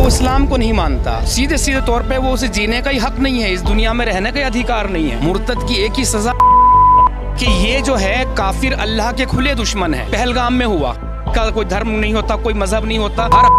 जो इस्लाम को नहीं मानता, सीधे सीधे तौर पे वो उसे जीने का ही हक नहीं है, इस दुनिया में रहने का अधिकार नहीं है। मुर्तद की एक ही सजा कि ये जो है काफिर अल्लाह के खुले दुश्मन है। पहलगाम में हुआ, का कोई धर्म नहीं होता, कोई मजहब नहीं होता, हर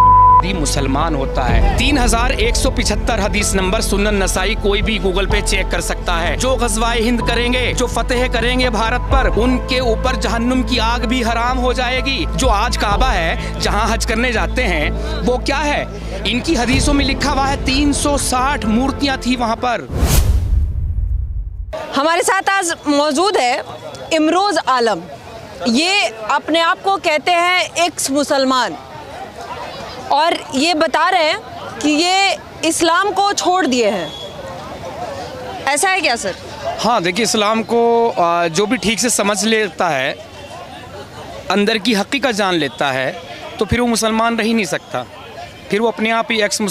मुसलमान होता है। 3175 हदीस नंबर सुनन नसाई, कोई भी गूगल पे चेक कर सकता है। जो गज़वाए हिंद करेंगे, जो फतेह करेंगे भारत पर, उनके ऊपर जहन्नुम की आग भी हराम हो जाएगी। जो आज काबा है जहां हज करने जाते हैं, वो क्या है, इनकी हदीसों में लिखा हुआ है 360 मूर्तियां थी वहां पर। हमारे साथ आज मौजूद है इमरोज आलम। ये अपने आप को कहते हैं एक्स मुसलमान, और ये बता रहे हैं कि ये इस्लाम को छोड़ दिए हैं। ऐसा है क्या सर? हाँ, देखिए, इस्लाम को जो भी ठीक से समझ लेता है, अंदर की हकीकत जान लेता है, तो फिर वो मुसलमान रह ही नहीं सकता। फिर वो अपने आप ही एक्स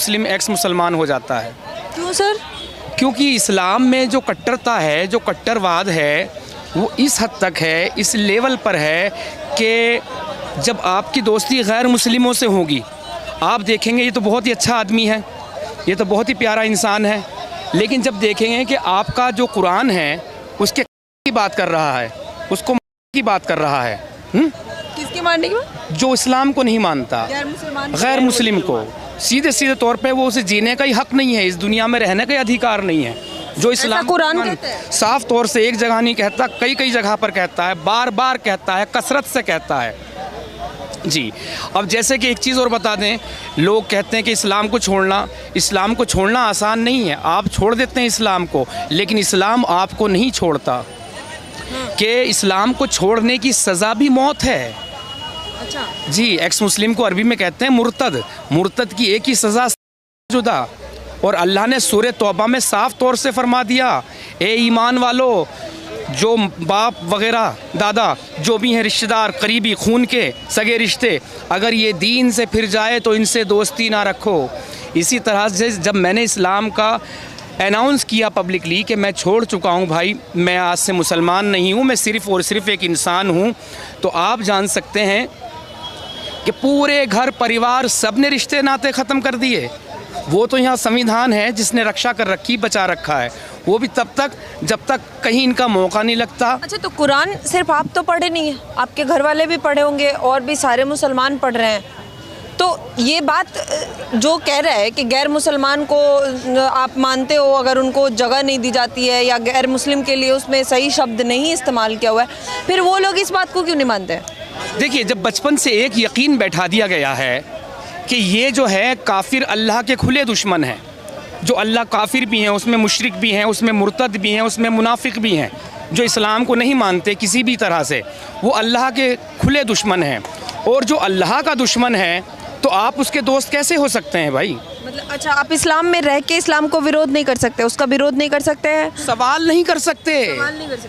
मुसलमान हो जाता है। क्यों सर? क्योंकि इस्लाम में जो कट्टरता है, जो कट्टरवाद है, वो इस हद तक है, इस लेवल पर है कि जब आपकी दोस्ती गैर मुस्लिमों से होगी, आप देखेंगे ये तो बहुत ही अच्छा आदमी है, ये तो बहुत ही प्यारा इंसान है, लेकिन जब देखेंगे कि आपका जो कुरान है उसके की बात कर रहा है, उसको की बात कर रहा है, किसके मानने की बात? जो इस्लाम को नहीं मानता, गैर मुस्लिम को, सीधे सीधे तौर पे वो उसे जीने का ही हक नहीं है, इस दुनिया में रहने का अधिकार नहीं है। जो इस्लाम कुरान साफ तौर से एक जगह नहीं कहता, कई कई जगह पर कहता है, बार बार कहता है, कसरत से कहता है जी। अब जैसे कि एक चीज़ और बता दें, लोग कहते हैं कि इस्लाम को छोड़ना आसान नहीं है। आप छोड़ देते हैं इस्लाम को, लेकिन इस्लाम आपको नहीं छोड़ता। कि इस्लाम को छोड़ने की सज़ा भी मौत है। अच्छा जी, एक्स मुस्लिम को अरबी में कहते हैं मुर्तद। मुर्तद की एक ही सज़ा जुदा, और अल्लाह ने सूरह तौबा में साफ तौर से फरमा दिया, ए ईमान वालो, जो बाप वगैरह दादा जो भी हैं रिश्तेदार, करीबी खून के सगे रिश्ते, अगर ये दीन से फिर जाए तो इनसे दोस्ती ना रखो। इसी तरह से जब मैंने इस्लाम का अनाउंस किया पब्लिकली कि मैं छोड़ चुका हूँ भाई, मैं आज से मुसलमान नहीं हूँ, मैं सिर्फ़ और सिर्फ एक इंसान हूँ, तो आप जान सकते हैं कि पूरे घर परिवार सब ने रिश्ते नाते ख़त्म कर दिए। वो तो यहाँ संविधान है जिसने रक्षा कर रखी, बचा रखा है, वो भी तब तक जब तक कहीं इनका मौका नहीं लगता। अच्छा, तो कुरान सिर्फ आप तो पढ़े नहीं है, आपके घर वाले भी पढ़े होंगे और भी सारे मुसलमान पढ़ रहे हैं। तो ये बात जो कह रहा है कि गैर मुसलमान को आप मानते हो, अगर उनको जगह नहीं दी जाती है या गैर मुस्लिम के लिए उसमें सही शब्द नहीं इस्तेमाल किया हुआ है, फिर वो लोग इस बात को क्यों नहीं मानते? देखिए, जब बचपन से एक यकीन बैठा दिया गया है कि ये जो है काफिर अल्लाह के खुले दुश्मन हैं, जो अल्लाह काफिर भी हैं, उसमें मुशरिक भी हैं, उसमें मुर्तद भी हैं, उसमें मुनाफिक भी हैं, जो इस्लाम को नहीं मानते किसी भी तरह से, वो अल्लाह के खुले दुश्मन हैं। और जो अल्लाह का दुश्मन है तो आप उसके दोस्त कैसे हो सकते हैं भाई? मतलब अच्छा, आप इस्लाम में रह के इस्लाम को विरोध नहीं कर सकते, उसका विरोध नहीं कर सकते हैं? सवाल नहीं कर सकते।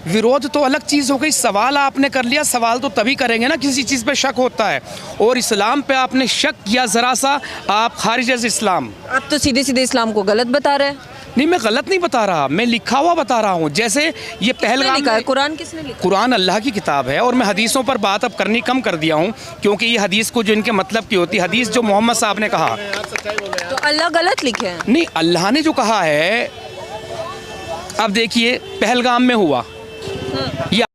विरोध तो अलग चीज़ हो गई, सवाल आपने कर लिया। सवाल तो तभी करेंगे ना किसी चीज़ पे शक होता है, और इस्लाम पे आपने शक किया ज़रा सा, आप खारिज इस्लाम। आप तो सीधे सीधे इस्लाम को गलत बता रहे हैं। नहीं, मैं गलत नहीं बता रहा, मैं लिखा हुआ बता रहा हूँ। जैसे ये पहलगाम लिखा है, कुरान किसने लिखा? कुरान अल्लाह की किताब है, और मैं हदीसों पर बात अब करनी कम कर दिया हूँ, क्योंकि ये हदीस को जो इनके मतलब की होती है, हदीस जो मोहम्मद साहब ने कहा, तो अल्लाह गलत लिखे हैं? नहीं, अल्लाह ने जो कहा है। अब देखिए, पहलगाम में हुआ या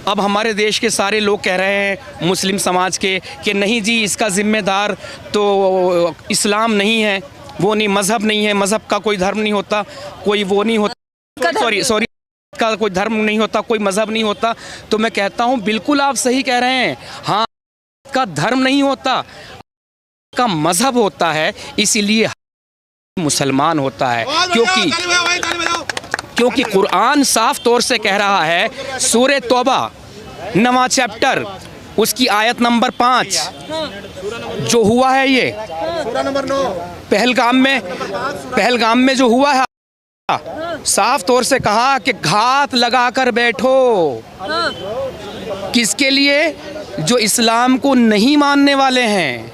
अब हमारे देश के सारे लोग कह रहे हैं, मुस्लिम समाज के, कि नहीं जी, इसका जिम्मेदार तो इस्लाम नहीं है, वो नहीं, मज़हब नहीं है, मज़हब का कोई धर्म नहीं होता, कोई वो नहीं होता, सॉरी का कोई धर्म नहीं होता, कोई मज़हब नहीं होता। तो मैं कहता हूँ बिल्कुल आप सही कह रहे हैं। हाँ, का धर्म नहीं होता, का मज़हब होता है, इसीलिए मुसलमान होता है। क्योंकि कुरान साफ तौर से कह रहा है, सूरह तौबा 9वां चैप्टर, उसकी आयत नंबर 5, जो हुआ है ये पहलगाम में जो हुआ है, साफ तौर से कहा कि घात लगा कर बैठो। किसके लिए? जो इस्लाम को नहीं मानने वाले हैं,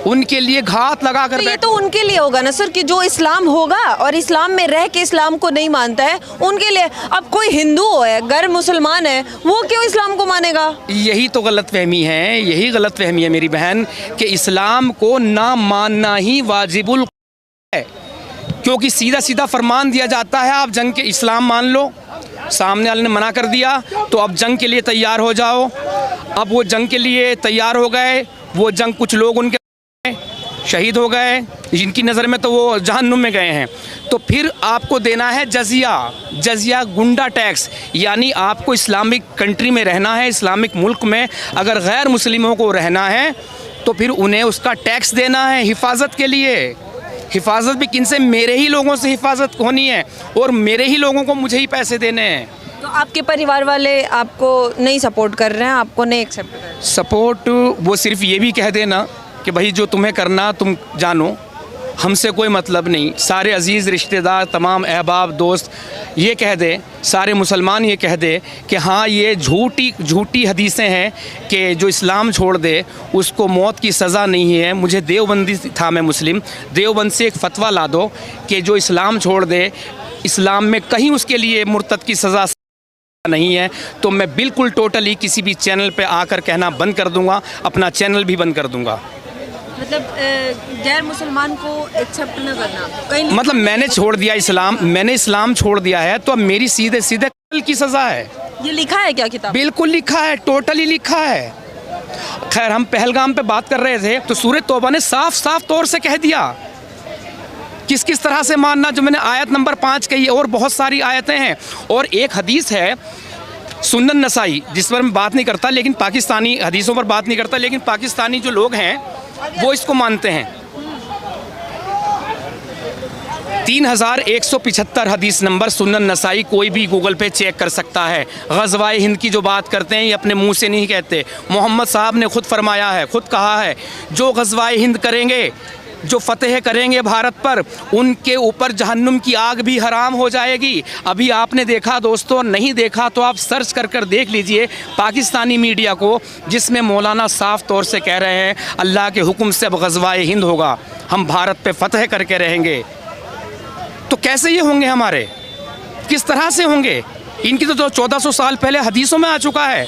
उनके लिए घात लगा कर तो ये तो उनके लिए होगा ना सर, कि जो इस्लाम होगा और इस्लाम में रह के इस्लाम को नहीं मानता है, उनके लिए। अब कोई हिंदू है, गैर मुसलमान है, वो क्यों इस्लाम को मानेगा? यही तो गलतफहमी है, यही गलतफहमी है मेरी बहन, कि इस्लाम को ना मानना ही वाजिबुल है, क्योंकि सीधा सीधा फरमान दिया जाता है आप जंग के इस्लाम मान लो। सामने वाले ने मना कर दिया तो अब जंग के लिए तैयार हो जाओ। अब वो जंग के लिए तैयार हो गए, वो जंग कुछ लोग उनके शहीद हो गए, जिनकी नज़र में तो वो जहन्नुम में गए हैं। तो फिर आपको देना है जजिया गुंडा टैक्स, यानी आपको इस्लामिक कंट्री में रहना है, इस्लामिक मुल्क में अगर गैर मुस्लिमों को रहना है तो फिर उन्हें उसका टैक्स देना है हिफाजत के लिए। हिफाजत भी किन से? मेरे ही लोगों से हिफाजत होनी है और मेरे ही लोगों को मुझे ही पैसे देने हैं। तो आपके परिवार वाले आपको नहीं सपोर्ट कर रहे हैं, आपको नहीं एक्सेप्ट कर रहे हैं? सपोर्ट वो सिर्फ ये भी कह देना कि भाई जो तुम्हें करना तुम जानो, हमसे कोई मतलब नहीं। सारे अजीज़ रिश्तेदार, तमाम अहबाब दोस्त ये कह दे, सारे मुसलमान ये कह दे कि हाँ ये झूठी हदीसें हैं कि जो इस्लाम छोड़ दे उसको मौत की सज़ा नहीं है। मुझे देवबंदी था, मैं मुस्लिम, देवबंद से एक फ़तवा ला दो कि जो इस्लाम छोड़ दे, इस्लाम में कहीं उसके लिए मुर्तद की सज़ा नहीं है, तो मैं बिल्कुल टोटली किसी भी चैनल पे आकर कहना बंद कर दूंगा, अपना चैनल भी बंद कर दूंगा। मतलब गैर मुसलमान को एक्सेप्ट न करना, कहीं मतलब मैंने छोड़ दिया इस्लाम, मैंने इस्लाम छोड़ दिया है तो अब मेरी सीधे सीधे कत्ल की सज़ा है। ये लिखा है क्या किताब? बिल्कुल लिखा है, टोटली लिखा है। खैर हम पहलगाम पे बात कर रहे थे तो सूरह तौबा ने साफ साफ तौर से कह दिया किस किस तरह से मानना, जो मैंने आयत नंबर 5 कही है, और बहुत सारी आयतें हैं। और एक हदीस है सुनन नसाई, जिस पर मैं बात नहीं करता, लेकिन पाकिस्तानी हदीसों पर बात नहीं करता, लेकिन पाकिस्तानी जो लोग हैं वो इसको मानते हैं। 3175 हदीस नंबर सुनन नसाई, कोई भी गूगल पे चेक कर सकता है। ग़ज़वाए हिंद की जो बात करते हैं ये अपने मुंह से नहीं कहते, मोहम्मद साहब ने खुद फरमाया है, खुद कहा है, जो ग़ज़वाए हिंद करेंगे, जो फतेह करेंगे भारत पर, उनके ऊपर जहन्नुम की आग भी हराम हो जाएगी। अभी आपने देखा दोस्तों, नहीं देखा तो आप सर्च कर कर देख लीजिए पाकिस्तानी मीडिया को, जिसमें मौलाना साफ तौर से कह रहे हैं अल्लाह के हुक्म से अब ग़ज़वाए हिंद होगा, हम भारत पे फतेह करके रहेंगे। तो कैसे ये होंगे हमारे, किस तरह से होंगे? इनकी तो 1400 साल पहले हदीसों में आ चुका है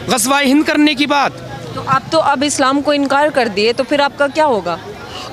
ग़ज़वाए हिंद करने की बात। तो आप तो अब इस्लाम को इनकार कर दिए, तो फिर आपका क्या होगा?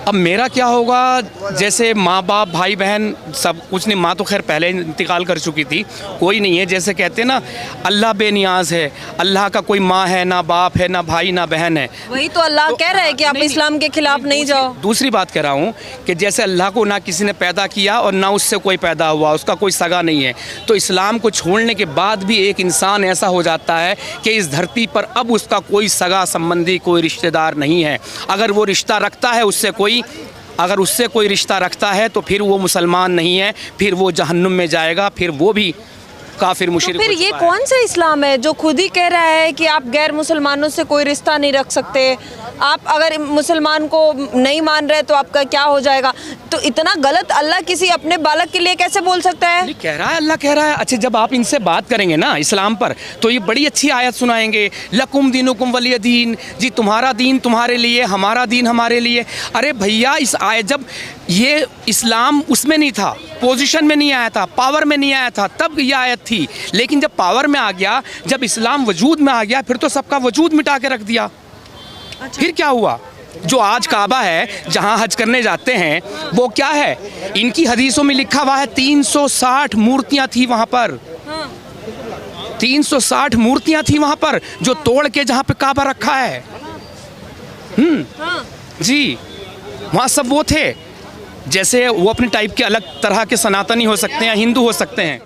अब मेरा क्या होगा? जैसे माँ बाप भाई बहन सब कुछ नहीं, माँ तो खैर पहले इंतकाल कर चुकी थी, कोई नहीं है। जैसे कहते हैं ना अल्लाह बेनियाज है, अल्लाह का कोई माँ है ना, बाप है ना, भाई ना बहन है। वही तो अल्लाह कह रहा है कि आप इस्लाम के खिलाफ नहीं जाओ। दूसरी बात कह रहा हूँ कि जैसे अल्लाह को ना किसी ने पैदा किया और ना उससे कोई पैदा हुआ, उसका कोई सगा नहीं है, तो इस्लाम को छोड़ने के बाद भी एक इंसान ऐसा हो जाता है कि इस धरती पर अब उसका कोई सगा संबंधी, कोई रिश्तेदार नहीं है। अगर वो रिश्ता रखता है उससे अगर उससे कोई रिश्ता रखता है तो फिर वो मुसलमान नहीं है, फिर वो जहन्नुम में जाएगा, फिर वो भी काफिर मुशरिक। तो फिर ये कौन सा इस्लाम है जो खुद ही कह रहा है कि आप गैर मुसलमानों से कोई रिश्ता नहीं रख सकते? आप अगर मुसलमान को नहीं मान रहे तो आपका क्या हो जाएगा? तो इतना गलत अल्लाह किसी अपने बालक के लिए कैसे बोल सकता है? नहीं कह रहा है, अल्लाह कह रहा है। अच्छा, जब आप इनसे बात करेंगे ना इस्लाम पर तो ये बड़ी अच्छी आयत सुनाएंगे, लकुम दीनुकुम वलिय दीन, जी तुम्हारा दीन तुम्हारे लिए, हमारा दीन हमारे लिए। अरे भैया, इस आयत जब ये इस्लाम उसमें नहीं था, पोजीशन में नहीं आया था, पावर में नहीं आया था, तब ये आयत थी। लेकिन जब पावर में आ गया, जब इस्लाम वजूद में आ गया, फिर तो सबका वजूद मिटा के रख दिया। अच्छा। फिर क्या हुआ? जो आज काबा है जहां हज करने जाते हैं, वो क्या है? इनकी हदीसों में लिखा हुआ है 360 मूर्तियां थी वहां पर। 360 मूर्तियां थी वहां पर, जो तोड़ के जहां पे काबा रखा है। जी, वहां सब वो थे। जैसे वो अपने टाइप के अलग तरह के सनातनी हो सकते हैं, हिंदू हो सकते हैं।